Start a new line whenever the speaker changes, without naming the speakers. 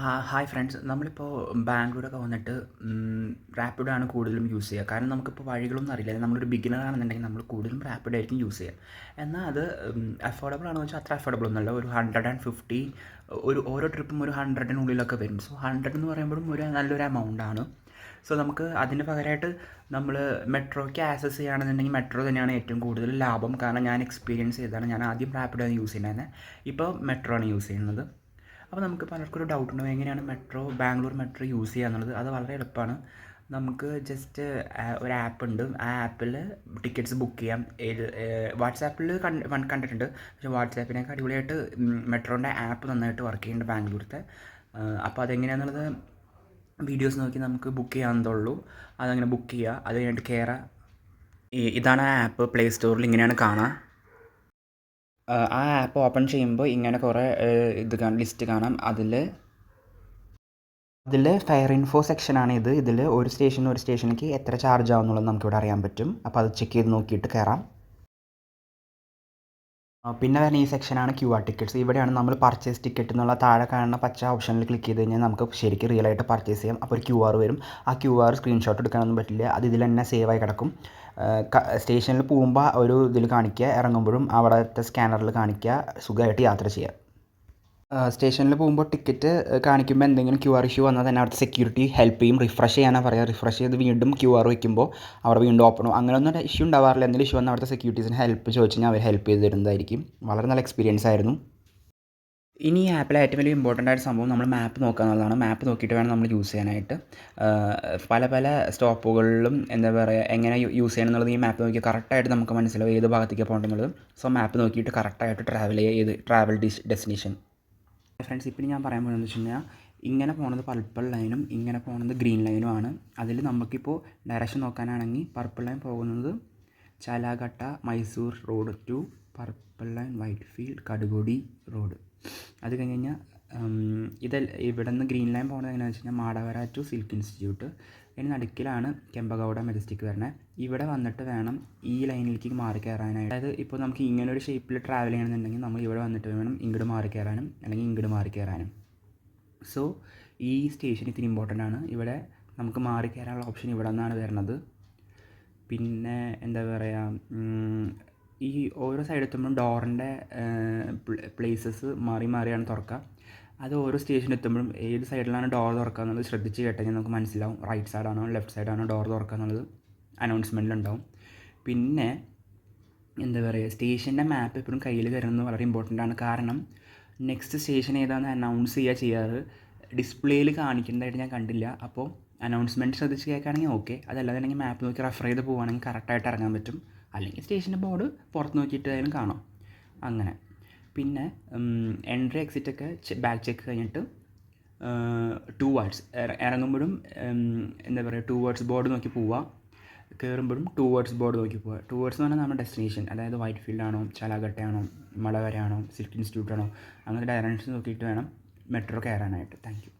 Hi friends, നമ്മളിപ്പോൾ ബാംഗ്ലൂരൊക്കെ വന്നിട്ട് റാപ്പിഡാണ് കൂടുതലും യൂസ് ചെയ്യുക. കാരണം നമുക്കിപ്പോൾ വഴികളൊന്നും അറിയില്ല. നമ്മളൊരു ബിഗിനർ ആണെന്നുണ്ടെങ്കിൽ നമ്മൾ കൂടുതലും റാപ്പിഡായിരിക്കും യൂസ് ചെയ്യുക. എന്നാൽ അത് അഫോർഡബിൾ ആണെന്ന് വെച്ചാൽ അത്ര അഫോർഡബിൾ ഒന്നുമല്ല. ഒരു 150, ഓരോ ട്രിപ്പും ഒരു 100-നുള്ളിലൊക്കെ വരും. സോ 100 എന്ന് പറയുമ്പോഴും നല്ലൊരു എമൗണ്ട് ആണ്. സോ നമുക്ക് അതിന് പകരമായിട്ട് നമ്മൾ മെട്രോയ്ക്ക് ആക്സസ് ചെയ്യുകയാണെന്നുണ്ടെങ്കിൽ മെട്രോ തന്നെയാണ് ഏറ്റവും കൂടുതൽ ലാഭം. കാരണം ഞാൻ എക്സ്പീരിയൻസ് ചെയ്തതാണ്. ഞാൻ ആദ്യം റാപ്പിഡാണ് യൂസ് ചെയ്യുന്നത്, ഇപ്പോൾ മെട്രോ ആണ് യൂസ് ചെയ്യുന്നത്. അപ്പോൾ നമുക്ക് പലർക്കും ഒരു ഡൗട്ട് ഉണ്ടാവും, എങ്ങനെയാണ് ബാംഗ്ലൂർ മെട്രോ യൂസ് ചെയ്യുക എന്നുള്ളത്. അത് വളരെ എളുപ്പമാണ്. നമുക്ക് ജസ്റ്റ് ഒരു ആപ്പ് ഉണ്ട്. ആ ആപ്പിൽ ടിക്കറ്റ്സ് ബുക്ക് ചെയ്യാം. വാട്സാപ്പിൽ കണ്ടിട്ടുണ്ട്. പക്ഷേ വാട്സാപ്പിനൊക്കെ അടിപൊളിയായിട്ട് മെട്രോൻ്റെ ആപ്പ് നന്നായിട്ട് വർക്ക് ചെയ്യുന്നുണ്ട് ബാംഗ്ലൂരത്തെ. അപ്പോൾ അതെങ്ങനെയാണെന്നുള്ളത് വീഡിയോസ് നോക്കി നമുക്ക് ബുക്ക് ചെയ്യാവുന്നതുള്ളൂ. അതങ്ങനെ ബുക്ക് ചെയ്യുക, അത് കഴിഞ്ഞിട്ട് കയറുക. ഇതാണ് ആ ആപ്പ്. പ്ലേ സ്റ്റോറിൽ ഇങ്ങനെയാണ് കാണുക. ആ ആപ്പ് ഓപ്പൺ ചെയ്യുമ്പോൾ ഇങ്ങനെ കുറേ ലിസ്റ്റ് കാണാം. അതിൽ ഫെയർ ഇൻഫോ സെക്ഷനാണ് ഇത്. ഇതിൽ ഒരു സ്റ്റേഷനിലേക്ക് എത്ര ചാർജ് ആവുമെന്നുള്ളത് നമുക്കിവിടെ അറിയാൻ പറ്റും. അപ്പോൾ അത് ചെക്ക് ചെയ്ത് നോക്കിയിട്ട് കയറാം. പിന്നെ വരുന്ന ഈ സെക്ഷനാണ് QR ടിക്കറ്റ്സ്. ഇവിടെയാണ് നമ്മൾ പർച്ചേസ് ടിക്കറ്റ് എന്നുള്ള താഴെ കാണുന്ന പച്ച ഓപ്ഷനിൽ ക്ലിക്ക് ചെയ്ത് കഴിഞ്ഞാൽ നമുക്ക് ശരിക്കും റിയലായിട്ട് പർച്ചേസ് ചെയ്യാം. അപ്പോൾ ഒരു QR വരും. ആ QR സ്ക്രീൻഷോട്ട് എടുക്കാനൊന്നും പറ്റില്ല. അത് ഇതിൽ തന്നെ സേവ് ആയി കിടക്കും. സ്റ്റേഷനിൽ പോകുമ്പോൾ ഒരു ഇതിൽ കാണിക്കുക, ഇറങ്ങുമ്പോഴും അവിടുത്തെ സ്കാനറിൽ കാണിക്കുക. സുഖമായിട്ട് യാത്ര ചെയ്യുക. സ്റ്റേഷനിൽ പോകുമ്പോൾ ടിക്കറ്റ് കാണിക്കുമ്പോൾ എന്തെങ്കിലും QR ഇഷ്യൂ വന്നാൽ തന്നെ അവിടുത്തെ സെക്യൂരിറ്റി ഹെൽപ്പ് ചെയ്യും. റിഫ്രഷ് ചെയ്യാനാണ് പറയുക. റിഫ്രഷ് ചെയ്ത് വീണ്ടും QR വയ്ക്കുമ്പോൾ അവിടെ വീണ്ടും ഓപ്പൺ ആവും. അങ്ങനെയൊന്നും ഇഷ്യൂ ഉണ്ടാവാറില്ല. എന്തെങ്കിലും ഇഷ്യൂ വന്നാൽ അവിടുത്തെ സെക്യൂരിറ്റീസിന് ഹെൽപ്പ് ചോദിച്ചു കഴിഞ്ഞാൽ അവർ ഹെൽപ്പ് ചെയ്ത് തരുന്നതായിരിക്കും. വളരെ നല്ല എക്സ്പീരിയൻസ് ആയിരുന്നു. ഇനി ഈ ആപ്പിലെ ഏറ്റവും വലിയ ഇമ്പോർട്ടൻ്റ് ആയിട്ട് സംഭവം നമ്മൾ മാപ്പ് നോക്കുക എന്നുള്ളതാണ്. മാപ്പ് നോക്കിയിട്ട് വേണം നമ്മൾ യൂസ് ചെയ്യാനായിട്ട്. പല സ്റ്റോപ്പുകളിലും എന്താ പറയുക, എങ്ങനെ യൂസ് ചെയ്യണം എന്നുള്ളത് ഈ മാപ്പ് നോക്കിയാൽ കറക്റ്റായിട്ട് നമുക്ക് മനസ്സിലാവും ഏത് ഭാഗത്തേക്കാണ് പോകേണ്ടതെന്നുള്ളത്. സോ മാപ്പ് നോക്കിയിട്ട് കറക്റ്റായിട്ട് ട്രാവൽ ഡെസ്റ്റിനേഷൻ. ഫ്രണ്ട്സ്, ഇപ്പോൾ ഞാൻ പറയാൻ പോകുന്നത് വെച്ച് കഴിഞ്ഞാൽ, ഇങ്ങനെ പോകുന്നത് പർപ്പിൾ ലൈനും ഇങ്ങനെ പോകുന്നത് ഗ്രീൻ ലൈനും ആണ്. അതിൽ നമുക്കിപ്പോൾ ഡയറക്ഷൻ നോക്കാനാണെങ്കിൽ പർപ്പിൾ ലൈൻ പോകുന്നത് Challaghatta Mysore road to purple line Whitefield Kadugodi road. അത് കഴിഞ്ഞ് കഴിഞ്ഞാൽ ഇവിടെ നിന്ന് ഗ്രീൻ ലൈൻ പോകുന്നത് എങ്ങനെയാണെന്ന് വെച്ച് കഴിഞ്ഞാൽ മാടവര ടു സിൽക്ക് ഇൻസ്റ്റിറ്റ്യൂട്ട്. അതിന് നടുക്കിലാണ് കെമ്പഗൗഡ മെജസ്റ്റിക് വരുന്നത്. ഇവിടെ വന്നിട്ട് വേണം ഈ ലൈനിലേക്ക് മാറി കയറാനായിട്ട്. അതായത് ഇപ്പോൾ നമുക്ക് ഇങ്ങനെ ഒരു ഷേപ്പിൽ ട്രാവൽ ചെയ്യണമെന്നുണ്ടെങ്കിൽ നമ്മൾ ഇവിടെ വന്നിട്ട് വേണം ഇങ്ങോട്ട് മാറി കയറാനും അല്ലെങ്കിൽ ഇങ്ങോട്ട് മാറി കയറാനും. സോ ഈ സ്റ്റേഷൻ ഇത്തിരി ഇമ്പോർട്ടൻ്റ് ആണ്. ഇവിടെ നമുക്ക് മാറി കയറാനുള്ള ഓപ്ഷൻ ഇവിടെ നിന്നാണ് വരുന്നത്. പിന്നെ എന്താ പറയുക, ഈ ഓരോ സൈഡ് എത്തുമ്പോഴും ഡോറിൻ്റെ പ്ലേസസ് മാറിയാണ് തുറക്കുക. അത് ഓരോ സ്റ്റേഷൻ എത്തുമ്പോഴും ഏത് സൈഡിലാണ് ഡോർ തുറക്കുക എന്നുള്ളത് ശ്രദ്ധിച്ച് കേട്ടുകഴിഞ്ഞാൽ നമുക്ക് മനസ്സിലാവും. റൈറ്റ് സൈഡാണോ ലെഫ്റ്റ് സൈഡാണോ ഡോർ തുറക്കുക എന്നുള്ളത് അനൗൺസ്മെൻറ്റിലുണ്ടാവും. പിന്നെ എന്താ പറയുക, സ്റ്റേഷൻ്റെ മാപ്പ് എപ്പോഴും കയ്യിൽ കയറുന്നത് വളരെ ഇമ്പോർട്ടൻ്റ് ആണ്. കാരണം നെക്സ്റ്റ് സ്റ്റേഷൻ ഏതാണെന്ന് അനൗൺസ് ചെയ്യാറ് ഡിസ്പ്ലേയിൽ കാണിക്കുന്നതായിട്ട് ഞാൻ കണ്ടില്ല. അപ്പോൾ അനൗൺസ്മെൻറ്റ് ശ്രദ്ധിച്ച് കേൾക്കുകയാണെങ്കിൽ ഓക്കെ. അതല്ലാതെങ്കിൽ മാപ്പ് നോക്കി റെഫർ ചെയ്ത് പോവുകയാണെങ്കിൽ കറക്റ്റായിട്ട് ഇറങ്ങാൻ പറ്റും. അല്ലെങ്കിൽ സ്റ്റേഷൻ്റെ ബോർഡ് പുറത്ത് നോക്കിയിട്ടായാലും കാണാം. അങ്ങനെ പിന്നെ എൻട്രി എക്സിറ്റൊക്കെ ബാക്ക് ചെക്ക് കഴിഞ്ഞിട്ട് ഇറങ്ങുമ്പോഴും എന്താ പറയുക, ടൂവേർഡ്സ് ബോർഡ് നോക്കി പോവുക. കയറുമ്പോഴും ടൂവേർഡ്സ് ബോർഡ് നോക്കി പോവുക. ടൂവേർഡ്സ് എന്ന് പറഞ്ഞാൽ നമ്മുടെ ഡെസ്റ്റിനേഷൻ, അതായത് വൈറ്റ്ഫീൽഡ് ആണോ ചാലാഘട്ടയാണോ മടവര ആണോ സിൽക്ക് ഇൻസ്റ്റിറ്റ്യൂട്ട് ആണോ, അങ്ങനെ ഡയറക്ഷൻസ് നോക്കിയിട്ട് വേണം മെട്രോ കയറാനായിട്ട്. Thank U.